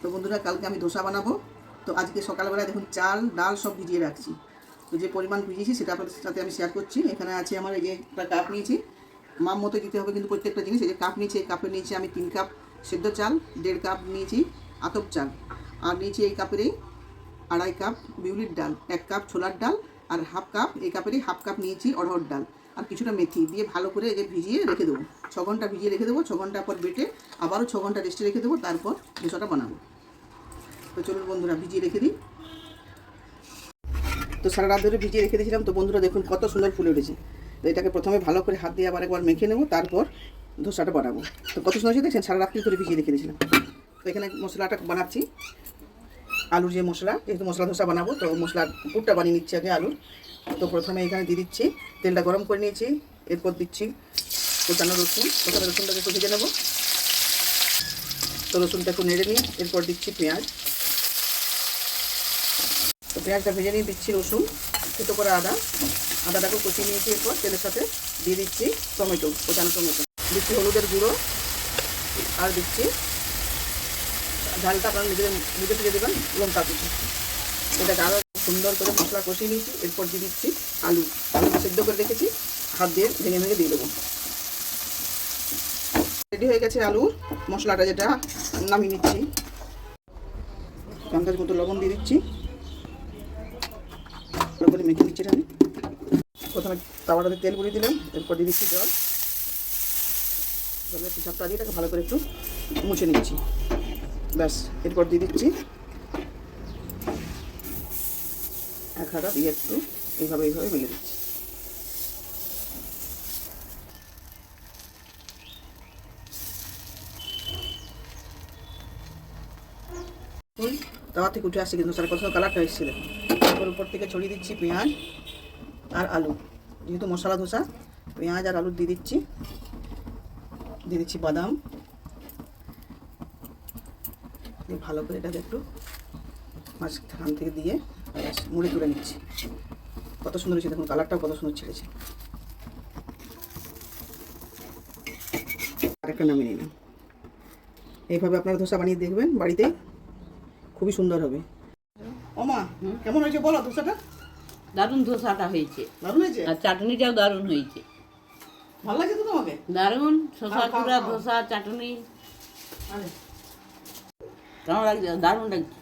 তো বন্ধুরা কালকে আমি ধোসা বানাবো। তো আজকে সকালবেলায় দেখুন চাল ডাল সব ভিজিয়ে রাখছি। তো যে পরিমাণ ভিজিয়েছি সেটা আপনাদের সাথে আমি শেয়ার করছি। এখানে আছে আমার এই যে একটা কাপ নিয়েছি, মাপ মতো দিতে হবে কিন্তু প্রত্যেকটা জিনিস। এই যে কাপ নিয়েছি, এই কাপে নিয়েছি আমি 3 কাপ সেদ্ধ চাল, 1.5 কাপ নিয়েছি আতপ চাল, আর নিয়েছি এই কাপেরই 2.5 কাপ বিউলির ডাল, 1 কাপ ছোলার ডাল, আর হাফ কাপ এই কাপেরই হাফ কাপ নিয়েছি অড়হর ডাল, আর কিছুটা মেথি দিয়ে ভালো করে এই যে ভিজিয়ে রেখে দেবো। 6 ঘন্টা ভিজিয়ে রেখে দেবো। 6 ঘন্টা পর বেটে আবারও 6 ঘন্টা রেস্টে রেখে দেবো, তারপর ধোসাটা বানাবো। তো চলুন বন্ধুরা ভিজিয়ে রেখে দিই। তো সারা রাত ধরে ভিজিয়ে রেখে দিয়েছিলাম। তো বন্ধুরা দেখুন কত সুন্দর ফুলে উঠেছে। তো এটাকে প্রথমে ভালো করে হাত দিয়ে আবার একবার মেখে নেবো, তারপর ধোসাটা বানাবো। তো কত সুন্দর হয়েছে দেখছেন, সারা রাত্রি ধরে ভিজিয়ে রেখে দিয়েছিলাম। তো এখানে মশলাটা বানাচ্ছি, আলুর যে মশলা, যেহেতু মশলা ধোসা বানাবো তো মশলার পুরটা বানিয়ে নিচ্ছি আগে আলুর। তো প্রথমে এখানে দিয়ে দিচ্ছি, তেলটা গরম করে নিয়েছি, এরপর দিচ্ছি কোচানো রসুন। প্রথমে রসুনটাকে একটু ভেজে নেবো। তো রসুনটা একটু নেড়ে নিই, এরপর দিচ্ছি পেঁয়াজ। তো পেঁয়াজটা ভেজে নিয়ে দিচ্ছি রসুন, ছোটো করে আদাটাকে কষিয়ে নিয়েছি। এরপর তেলের সাথে দিয়ে দিচ্ছি টমেটো, কোচানো টমেটো, দিচ্ছি হলুদের গুঁড়ো, আর দিচ্ছি ঝালটা আপনারা নিজেদের বুঝে ফিরে দেবেন লঙ্কা কুচি। এটাকে আরও সুন্দর করে মশলা কষিয়ে নিয়েছি। এরপর দিয়ে দিচ্ছি আলু সেদ্ধ করে রেখেছি, হাত দিয়ে ভেঙে ভেঙে দিয়ে দেবো। রেডি হয়ে গেছে আলুর মশলাটা, যেটা নামিয়ে নিচ্ছি। চামচ মতো লবণ দিয়ে দিচ্ছি, ভালো করে মেখে দিচ্ছি। আমি প্রথমে তাওয়াটাতে তেল গুঁড়িয়ে দিলাম, এরপর দিয়ে দিচ্ছি জলের পিসাবটা দিয়ে এটাকে ভালো করে একটু মুছে নিচ্ছি। ব্যাস, এরপর দিয়ে দিচ্ছি এক হাতা দিয়ে একটু এইভাবে মেলে দিচ্ছি। তাওয়া থেকে উঠে আসছে কিন্তু সারা কত কালারটা এসেছিল। তারপর উপর থেকে ছড়িয়ে দিচ্ছি পেঁয়াজ আর আলু। যেহেতু মশলা ধোসা, পেঁয়াজ আর আলু দিয়ে দিচ্ছি বাদাম দিয়ে ভালো করে এটাকে একটু মাঝখান থেকে দিয়ে মুড়ে তুলে নিচ্ছি। কত সুন্দর হয়েছে দেখুন, কালারটাও কত সুন্দর ছেড়েছে। আরেকটা নামিয়ে নিলাম। এইভাবে আপনারা ধোসা বানিয়ে দেখবেন বাড়িতে, খুবই সুন্দর হবে। ওমা কেমন হয়েছে বলো ধোসাটা? দারুণ ধোসাটা হয়েছে, দারুণ হয়েছে, আর চাটনিটাও দারুণ হয়েছে। ভালো লাগছে তো তোমাকে? দারুণ শসা কুড়া, ধোসা, চাটনি। কেমন লাগছে? দারুণ লাগছে।